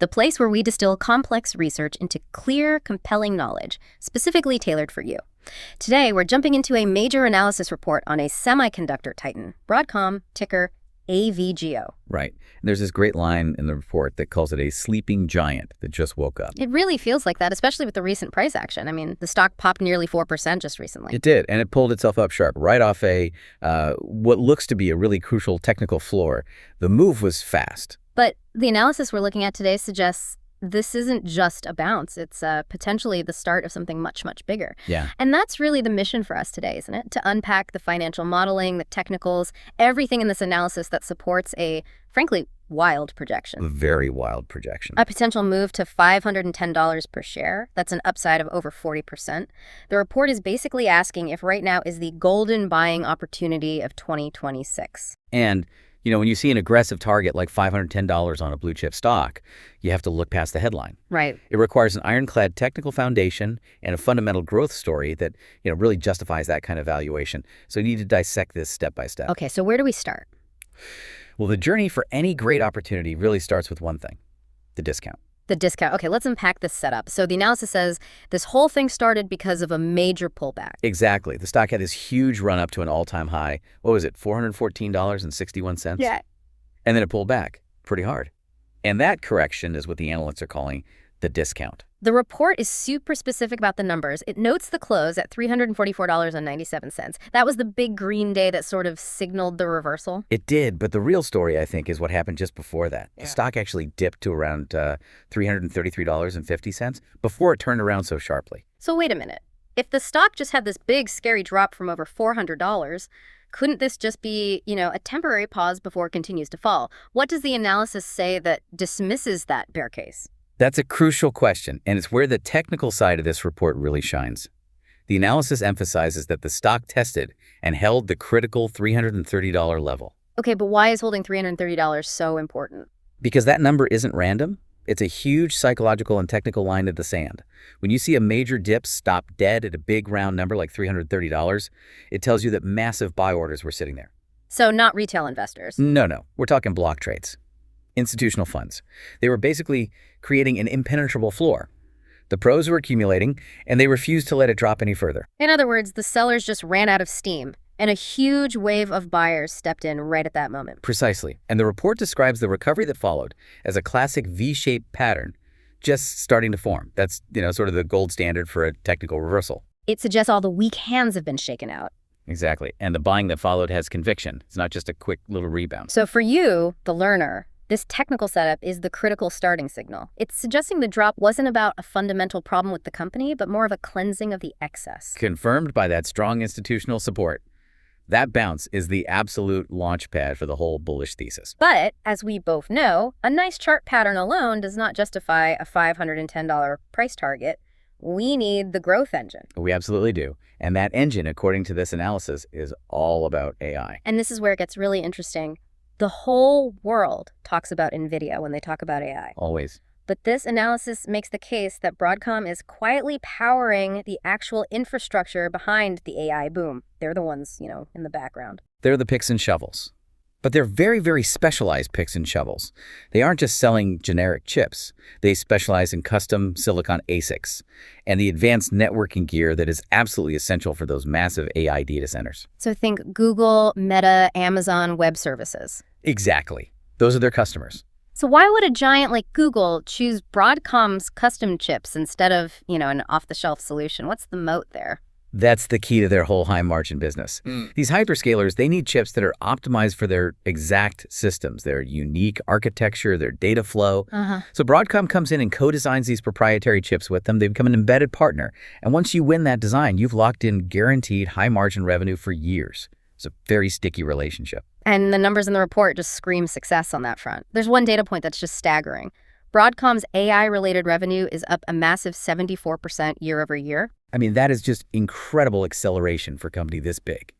the place where we distill complex research into clear, compelling knowledge, specifically tailored for you. Today, we're jumping into a major analysis report on a semiconductor titan, Broadcom, ticker AVGO. Right. And there's this great line in the report that calls it a sleeping giant that just woke up. It really feels like that, especially with the recent price action. I mean, the stock popped nearly 4% just recently. It did, and it pulled itself up sharp right off what looks to be a really crucial technical floor. The move was fast. But the analysis we're looking at today suggests this isn't just a bounce. It's potentially the start of something much, much bigger. Yeah. And that's really the mission for us today, isn't it? To unpack the financial modeling, the technicals, everything in this analysis that supports a, frankly, wild projection. A very wild projection. A potential move to $510 per share. That's an upside of over 40%. The report is basically asking if right now is the golden buying opportunity of 2026. And when you see an aggressive target like $510 on a blue chip stock, you have to look past the headline. Right. It requires an ironclad technical foundation and a fundamental growth story that, really justifies that kind of valuation. So you need to dissect this step by step. Okay, so where do we start? Well, the journey for any great opportunity really starts with one thing, the discount. The discount. Okay, let's unpack this setup. So the analysis says this whole thing started because of a major pullback. Exactly. The stock had this huge run up to an all-time high. What was it, $414.61? Yeah. And then it pulled back pretty hard. And that correction is what the analysts are calling the discount. The report is super specific about the numbers. It notes the close at $344.97. That was the big green day that sort of signaled the reversal. It did, but the real story, I think, is what happened just before that. Yeah. The stock actually dipped to around $333.50 before it turned around so sharply. So wait a minute. If the stock just had this big, scary drop from over $400, couldn't this just be, a temporary pause before it continues to fall? What does the analysis say that dismisses that bear case? That's a crucial question, and it's where the technical side of this report really shines. The analysis emphasizes that the stock tested and held the critical $330 level. Okay, but why is holding $330 so important? Because that number isn't random. It's a huge psychological and technical line in the sand. When you see a major dip stop dead at a big round number like $330, it tells you that massive buy orders were sitting there. So not retail investors? No. We're talking block trades. Institutional funds. They were basically creating an impenetrable floor. The pros were accumulating, and they refused to let it drop any further. In other words, the sellers just ran out of steam, and a huge wave of buyers stepped in right at that moment. Precisely. And the report describes the recovery that followed as a classic V-shaped pattern just starting to form. That's, sort of the gold standard for a technical reversal. It suggests all the weak hands have been shaken out. Exactly. And the buying that followed has conviction. It's not just a quick little rebound. So for you, the learner, this technical setup is the critical starting signal. It's suggesting the drop wasn't about a fundamental problem with the company, but more of a cleansing of the excess. Confirmed by that strong institutional support. That bounce is the absolute launch pad for the whole bullish thesis. But, as we both know, a nice chart pattern alone does not justify a $510 price target. We need the growth engine. We absolutely do. And that engine, according to this analysis, is all about AI. And this is where it gets really interesting. The whole world talks about NVIDIA when they talk about AI. Always. But this analysis makes the case that Broadcom is quietly powering the actual infrastructure behind the AI boom. They're the ones, in the background. They're the picks and shovels. But they're very, very specialized picks and shovels. They aren't just selling generic chips. They specialize in custom silicon ASICs and the advanced networking gear that is absolutely essential for those massive AI data centers. So think Google, Meta, Amazon Web Services. Exactly. Those are their customers. So why would a giant like Google choose Broadcom's custom chips instead of, an off-the-shelf solution? What's the moat there? That's the key to their whole high-margin business. These hyperscalers, they need chips that are optimized for their exact systems, their unique architecture, their data flow. So Broadcom comes in and co-designs these proprietary chips with them. They become an embedded partner. And once you win that design, you've locked in guaranteed high-margin revenue for years. It's a very sticky relationship. And the numbers in the report just scream success on that front. There's one data point that's just staggering. Broadcom's AI-related revenue is up a massive 74% year over year. I mean, that is just incredible acceleration for a company this big.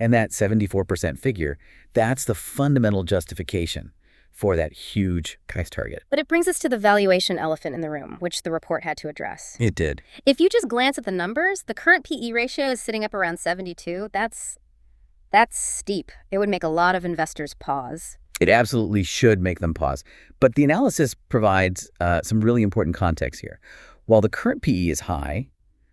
And that 74% figure, that's the fundamental justification for that huge price target. But it brings us to the valuation elephant in the room, which the report had to address. It did. If you just glance at the numbers, the current PE ratio is sitting up around 72. That's steep. It would make a lot of investors pause. It absolutely should make them pause. But the analysis provides some really important context here. While the current PE is high,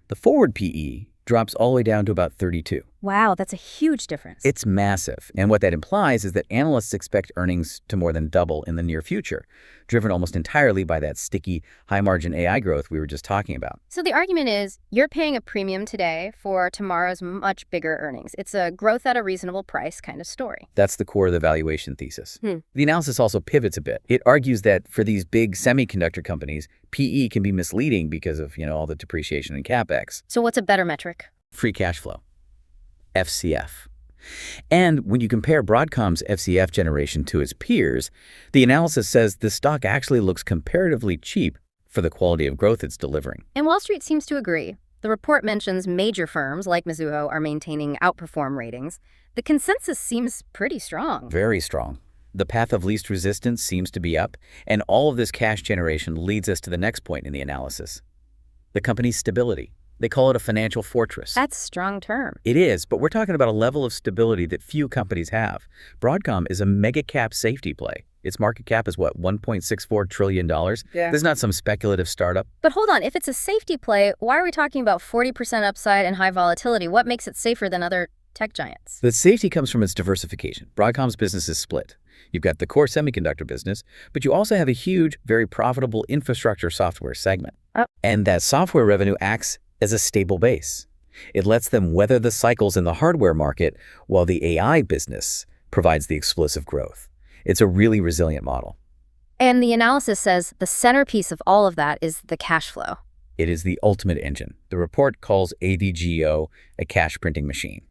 the forward PE drops all the way down to about 32. Wow, that's a huge difference. It's massive. And what that implies is that analysts expect earnings to more than double in the near future, driven almost entirely by that sticky, high-margin AI growth we were just talking about. So the argument is you're paying a premium today for tomorrow's much bigger earnings. It's a growth at a reasonable price kind of story. That's the core of the valuation thesis. The analysis also pivots a bit. It argues that for these big semiconductor companies, PE can be misleading because of, all the depreciation and CapEx. So what's a better metric? Free cash flow. FCF. And when you compare Broadcom's FCF generation to its peers, the analysis says the stock actually looks comparatively cheap for the quality of growth it's delivering. And Wall Street seems to agree. The report mentions major firms like Mizuho are maintaining outperform ratings. The consensus seems pretty strong. Very strong. The path of least resistance seems to be up, and all of this cash generation leads us to the next point in the analysis. The company's stability. They call it a financial fortress. That's a strong term. It is, but we're talking about a level of stability that few companies have. Broadcom is a mega cap safety play. Its market cap is what, $1.64 trillion? Yeah. This is not some speculative startup. But hold on, if it's a safety play, why are we talking about 40% upside and high volatility? What makes it safer than other tech giants? The safety comes from its diversification. Broadcom's business is split. You've got the core semiconductor business, but you also have a huge, very profitable infrastructure software segment. And that software revenue acts as a stable base. It lets them weather the cycles in the hardware market while the AI business provides the explosive growth. It's a really resilient model. And the analysis says the centerpiece of all of that is the cash flow. It is the ultimate engine. The report calls AVGO a cash printing machine.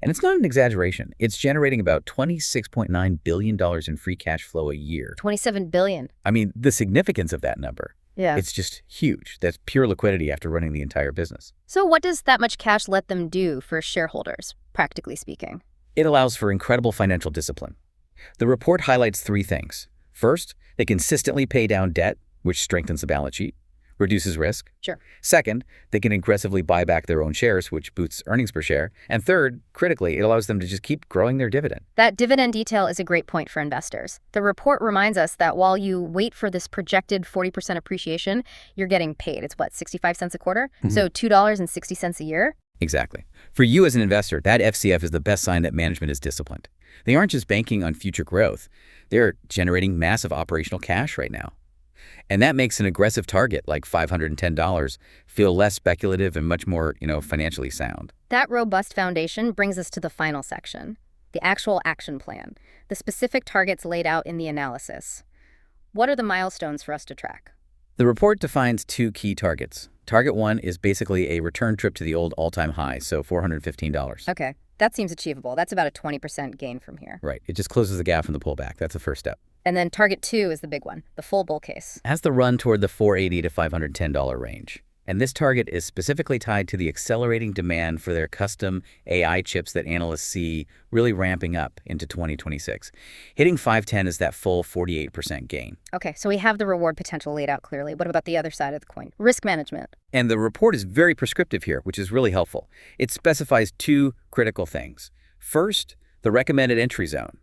And it's not an exaggeration. It's generating about $26.9 billion in free cash flow a year. $27 billion. I mean, the significance of that number. Yeah. It's just huge. That's pure liquidity after running the entire business. So what does that much cash let them do for shareholders, practically speaking? It allows for incredible financial discipline. The report highlights three things. First, they consistently pay down debt, which strengthens the balance sheet, reduces risk. Sure. Second, they can aggressively buy back their own shares, which boosts earnings per share. And third, critically, it allows them to just keep growing their dividend. That dividend detail is a great point for investors. The report reminds us that while you wait for this projected 40% appreciation, you're getting paid. It's what, 65 cents a quarter? So $2.60 a year? Exactly. For you as an investor, that FCF is the best sign that management is disciplined. They aren't just banking on future growth. They're generating massive operational cash right now. And that makes an aggressive target like $510 feel less speculative and much more, financially sound. That robust foundation brings us to the final section, the actual action plan, the specific targets laid out in the analysis. What are the milestones for us to track? The report defines two key targets. Target one is basically a return trip to the old all-time high, so $415. Okay, that seems achievable. That's about a 20% gain from here. Right. It just closes the gap from the pullback. That's the first step. And then target two is the big one, the full bull case. That's the run toward the $480 to $510 range. And this target is specifically tied to the accelerating demand for their custom AI chips that analysts see really ramping up into 2026. Hitting 510 is that full 48% gain. Okay, so we have the reward potential laid out clearly. What about the other side of the coin? Risk management. And the report is very prescriptive here, which is really helpful. It specifies two critical things. First, the recommended entry zone.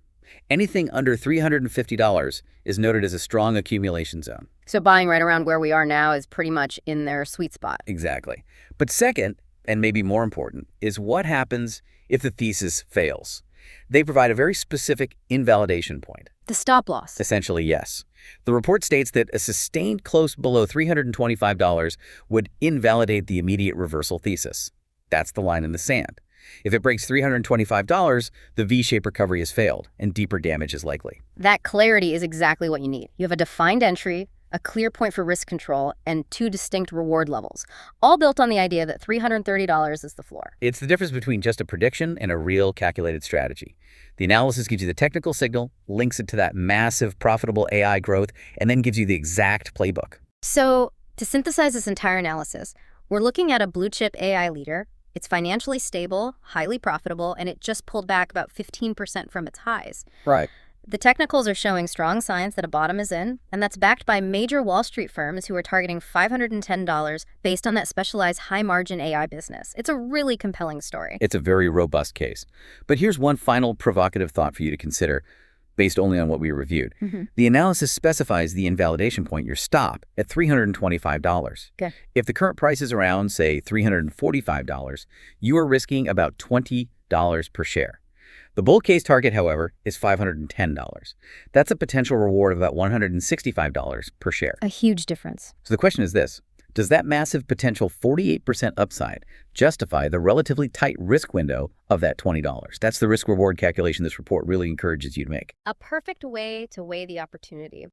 Anything under $350 is noted as a strong accumulation zone. So buying right around where we are now is pretty much in their sweet spot. Exactly. But second, and maybe more important, is what happens if the thesis fails. They provide a very specific invalidation point. The stop loss. Essentially, yes. The report states that a sustained close below $325 would invalidate the immediate reversal thesis. That's the line in the sand. If it breaks $325, the V-shaped recovery has failed, and deeper damage is likely. That clarity is exactly what you need. You have a defined entry, a clear point for risk control, and two distinct reward levels, all built on the idea that $330 is the floor. It's the difference between just a prediction and a real calculated strategy. The analysis gives you the technical signal, links it to that massive profitable AI growth, and then gives you the exact playbook. So, to synthesize this entire analysis, we're looking at a blue-chip AI leader. It's financially stable, highly profitable, and it just pulled back about 15% from its highs. Right. The technicals are showing strong signs that a bottom is in, and that's backed by major Wall Street firms who are targeting $510 based on that specialized high-margin AI business. It's a really compelling story. It's a very robust case. But here's one final provocative thought for you to consider. based only on what we reviewed. The analysis specifies the invalidation point, your stop, at $325. Okay. If the current price is around, say, $345, you are risking about $20 per share. The bull case target, however, is $510. That's a potential reward of about $165 per share. A huge difference. So the question is this: does that massive potential 48% upside justify the relatively tight risk window of that $20? That's the risk-reward calculation this report really encourages you to make. A perfect way to weigh the opportunity.